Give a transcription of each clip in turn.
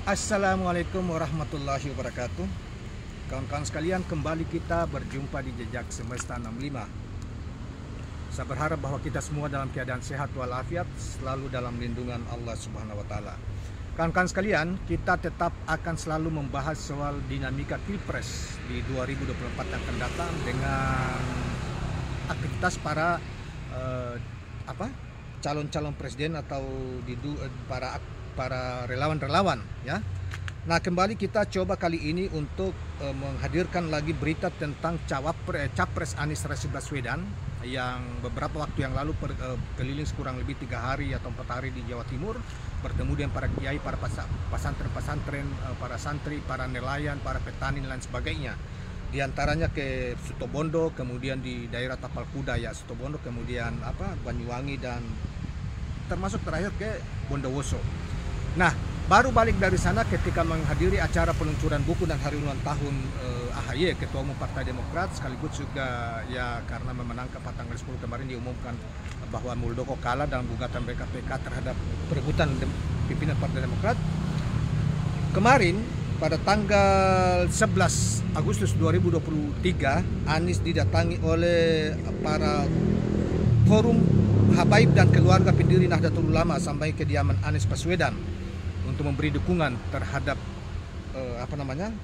Assalamualaikum warahmatullahi wabarakatuh. Kawan-kawan sekalian, kembali kita berjumpa di Jejak Semesta 65. Saya berharap bahwa kita semua dalam keadaan sehat walafiat, selalu dalam lindungan Allah Subhanahu wa taala. Kawan-kawan sekalian, kita tetap akan selalu membahas soal dinamika Pilpres di 2024 yang akan datang dengan aktivitas para calon-calon presiden atau para relawan-relawan, ya. Nah, kembali kita coba kali ini untuk menghadirkan lagi berita tentang Capres Anies Rashid Baswedan yang beberapa waktu yang lalu keliling kurang lebih 3 hari atau 4 hari di Jawa Timur, bertemu dengan para kiai, para pesantren-pesantren, para santri, para nelayan, para petani dan lain sebagainya. Di antaranya ke Situbondo, kemudian di daerah Tapal Kuda, ya, Situbondo, kemudian Banyuwangi, dan termasuk terakhir ke Bondowoso. Nah, baru balik dari sana ketika menghadiri acara peluncuran buku dan hari ulang tahun AHY, Ketua Umum Partai Demokrat, sekaligus juga ya karena memenangkan tanggal 10 kemarin diumumkan bahwa Muldoko kalah dalam gugatan BKPK terhadap perebutan pimpinan Partai Demokrat. Kemarin pada tanggal 11 Agustus 2023, Anies didatangi oleh para forum habaib dan keluarga pendiri Nahdlatul Ulama sampai kediaman Anies Baswedan untuk memberi dukungan terhadap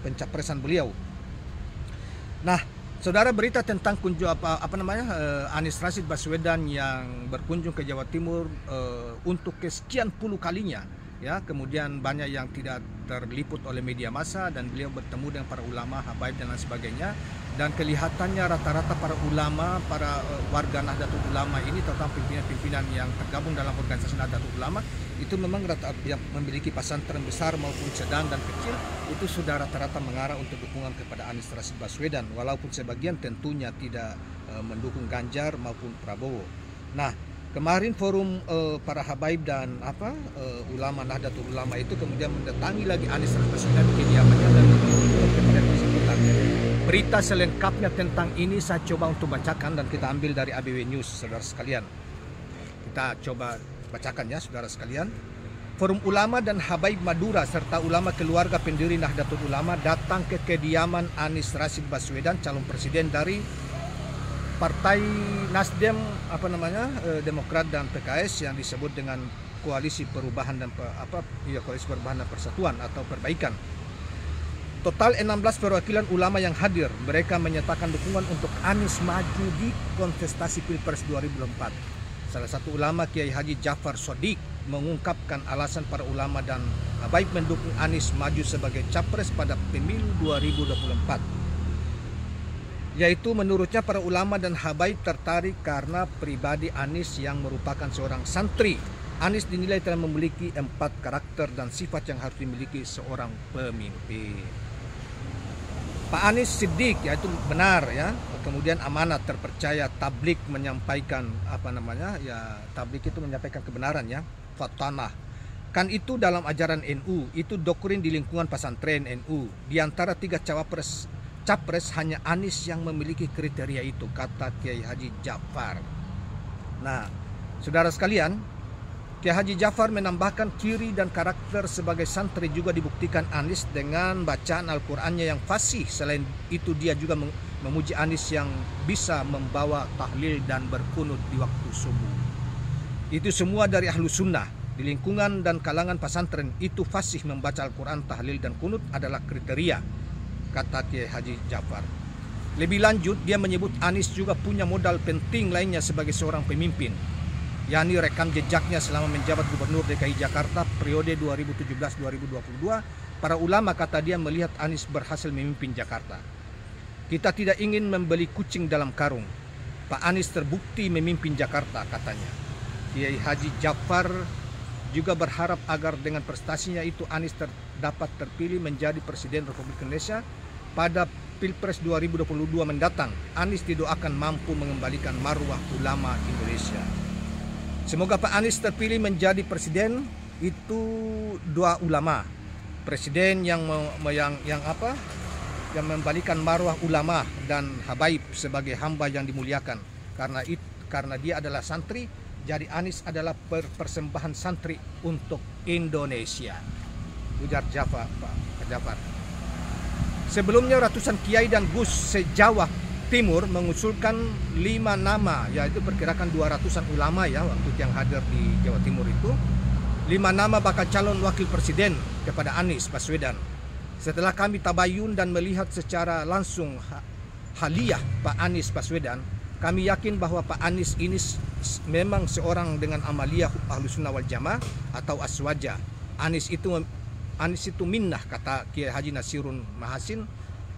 pencapresan beliau. Nah, saudara, berita tentang Anies Rashid Baswedan yang berkunjung ke Jawa Timur untuk kesekian puluh kalinya, ya, kemudian banyak yang tidak terliput oleh media massa dan beliau bertemu dengan para ulama, habaib dan lain sebagainya, dan kelihatannya rata-rata para ulama, para warga Nahdlatul Ulama ini, terutama pimpinan-pimpinan yang tergabung dalam organisasi Nahdlatul Ulama itu memang yang memiliki pesantren besar maupun sedang dan kecil, itu sudah rata-rata mengarah untuk dukungan kepada Anies Rashid Baswedan, walaupun sebagian tentunya tidak mendukung Ganjar maupun Prabowo. Nah, kemarin forum para habaib dan ulama Nahdlatul Ulama itu kemudian mendatangi lagi Anies Rashid Baswedan di kediamannya dan kepada tersebut. Berita selengkapnya tentang ini saya coba untuk bacakan dan kita ambil dari ABW News, saudara sekalian. Kita coba bacakan, ya, saudara sekalian. Forum ulama dan habaib Madura serta ulama keluarga pendiri Nahdlatul Ulama datang ke kediaman Anies Rashid Baswedan, calon presiden dari Partai Nasdem, Demokrat dan PKS yang disebut dengan Koalisi Perubahan dan Koalisi Perubahan dan Persatuan atau Perbaikan. Total 16 perwakilan ulama yang hadir. Mereka menyatakan dukungan untuk Anies maju di kontestasi Pilpres 2024. Salah satu ulama, Kiai Haji Jafar Shodiq, mengungkapkan alasan para ulama dan habaib mendukung Anies maju sebagai capres pada pemilu 2024. Yaitu menurutnya para ulama dan habaib tertarik karena pribadi Anies yang merupakan seorang santri. Anies dinilai telah memiliki 4 karakter dan sifat yang harus dimiliki seorang pemimpin. Pak Anies Siddiq, yaitu benar, ya, kemudian amanat, terpercaya, tablik, menyampaikan tablik itu menyampaikan kebenaran, ya, fatanah. Kan itu dalam ajaran NU, itu doktrin di lingkungan pesantren NU. Di antara 3 capres hanya Anies yang memiliki kriteria itu, kata Kiai Haji Jafar. Nah, saudara sekalian, Kiai Haji Jafar menambahkan ciri dan karakter sebagai santri juga dibuktikan Anies dengan bacaan Al-Qur'annya yang fasih. Selain itu dia juga memuji Anies yang bisa membawa tahlil dan berkunut di waktu subuh. Itu semua dari ahlu sunnah. Di lingkungan dan kalangan pesantren itu fasih membaca Al-Quran, tahlil dan kunut adalah kriteria, kata Kiai Haji Jafar. Lebih lanjut, dia menyebut Anies juga punya modal penting lainnya sebagai seorang pemimpin, yakni rekam jejaknya selama menjabat Gubernur DKI Jakarta periode 2017-2022. Para ulama, kata dia, melihat Anies berhasil memimpin Jakarta. Kita tidak ingin membeli kucing dalam karung. Pak Anies terbukti memimpin Jakarta, katanya. Kiai Haji Jafar juga berharap agar dengan prestasinya itu Anies dapat terpilih menjadi Presiden Republik Indonesia pada Pilpres 2022 mendatang. Anies didoakan mampu mengembalikan marwah ulama Indonesia. Semoga Pak Anies terpilih menjadi presiden. Itu doa ulama. Presiden yang membalikan marwah ulama dan habaib sebagai hamba yang dimuliakan. Karena dia adalah santri, jadi Anies adalah persembahan santri untuk Indonesia. ujar Pak Jafar. Sebelumnya ratusan kiai dan gus se-Jawa Timur mengusulkan 5 nama, yaitu perkirakan 200-an ulama ya waktu yang hadir di Jawa Timur itu. 5 nama bakal calon wakil presiden kepada Anies Baswedan. Setelah kami tabayun dan melihat secara langsung haliah Pak Anies Baswedan, kami yakin bahwa Pak Anies ini memang seorang dengan amaliyah Ahlussunnah wal Jamaah atau aswaja. Anies itu minnah, kata Kiai Haji Nasirun Mahasin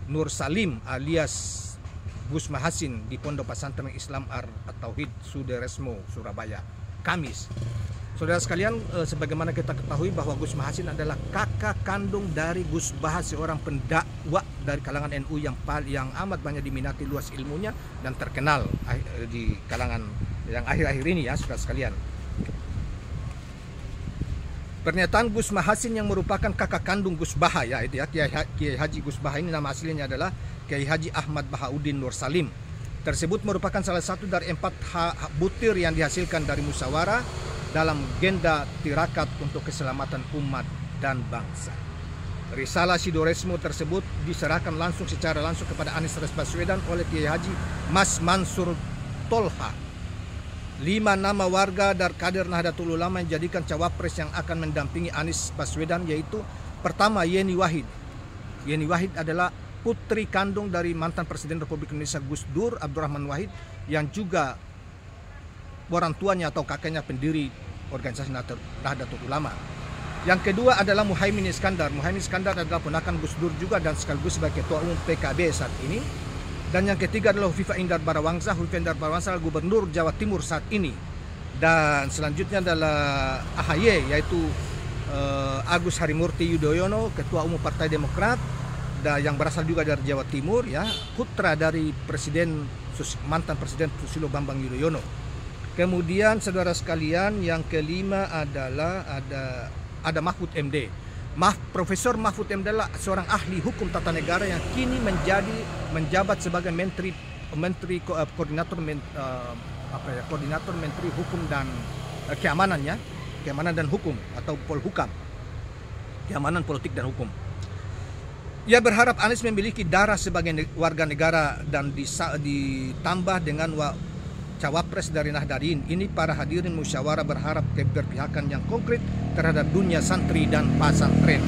Nur Salim alias Gus Mahasin di Pondok Pesantren Islam At-Tauhid Sudaresmo, Surabaya, Kamis. Saudara sekalian, sebagaimana kita ketahui bahwa Gus Mahasin adalah kakak kandung dari Gus Baha, seorang pendakwa dari kalangan NU yang amat banyak diminati, luas ilmunya dan terkenal di kalangan yang akhir-akhir ini ya, saudara sekalian. Pernyataan Gus Mahasin yang merupakan kakak kandung Gus Baha ya, itu ya, Kiai Haji Gus Baha ini nama aslinya adalah Kiai Haji Ahmad Bahauddin Nur Salim. Tersebut merupakan salah satu dari 4 butir yang dihasilkan dari musyawarah dalam agenda tirakat untuk keselamatan umat dan bangsa. Risalah Sidoresmo tersebut diserahkan secara langsung kepada Anies Baswedan oleh Kiai Haji Mas Mansur Tolha. 5 nama warga dan kader Nahdlatul Ulama yang dijadikan cawapres yang akan mendampingi Anies Baswedan, yaitu pertama Yeni Wahid. Yeni Wahid adalah putri kandung dari mantan Presiden Republik Indonesia Gus Dur Abdurrahman Wahid, yang juga orang tuanya atau kakeknya pendiri organisasi Nahdlatul Ulama. Yang kedua adalah Muhaimin Iskandar. Muhaimin Iskandar adalah ponakan Gus Dur juga dan sekaligus sebagai ketua umum PKB saat ini. Dan yang ketiga adalah Hovifah Indar Barawangsa. Hovifah Indar Barawangsa adalah Gubernur Jawa Timur saat ini. Dan selanjutnya adalah AHY, yaitu Agus Harimurti Yudhoyono, Ketua Umum Partai Demokrat, yang berasal juga dari Jawa Timur, ya, putra dari mantan Presiden Susilo Bambang Yudhoyono. Kemudian saudara sekalian, yang kelima adalah ada Mahfud MD. Profesor Mahfud MD adalah seorang ahli hukum tata negara yang kini menjabat sebagai koordinator Menteri Hukum dan Keamanan dan Hukum atau Polhukam, Keamanan Politik dan Hukum. Ia berharap Anies memiliki darah sebagai warga negara dan ditambah dengan cawapres dari Nahdlatul. Ini para hadirin musyawarah berharap keberpihakan yang konkret terhadap dunia santri dan pesantren.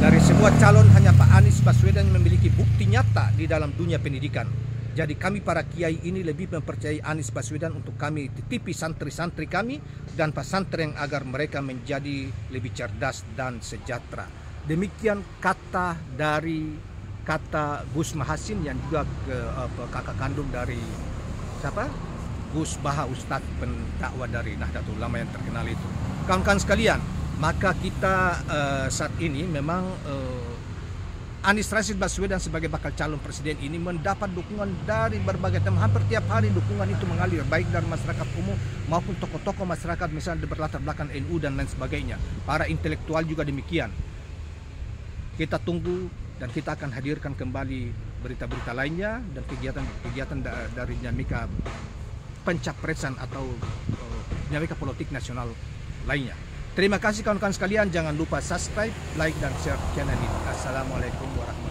Dari semua calon hanya Pak Anies Baswedan yang memiliki bukti nyata di dalam dunia pendidikan. Jadi kami para kiai ini lebih mempercayai Anies Baswedan untuk kami titipi santri-santri kami dan pesantren agar mereka menjadi lebih cerdas dan sejahtera. Demikian kata Gus Mahasin yang juga kakak kandung dari siapa? Gus Baha, Ustadz pendakwa dari Nahdlatul Ulama yang terkenal itu. Kawan-kawan sekalian, maka kita saat ini memang Anies Rashid Baswedan sebagai bakal calon presiden ini mendapat dukungan dari berbagai teman. Hampir tiap hari dukungan itu mengalir, baik dari masyarakat umum maupun tokoh-tokoh masyarakat misalnya berlatar belakang NU dan lain sebagainya. Para intelektual juga demikian. Kita tunggu dan kita akan hadirkan kembali berita-berita lainnya dan kegiatan dari dinamika pencapresan atau dinamika politik nasional lainnya. Terima kasih kawan-kawan sekalian, jangan lupa subscribe, like dan share channel ini. Assalamualaikum warahmatullahi wabarakatuh.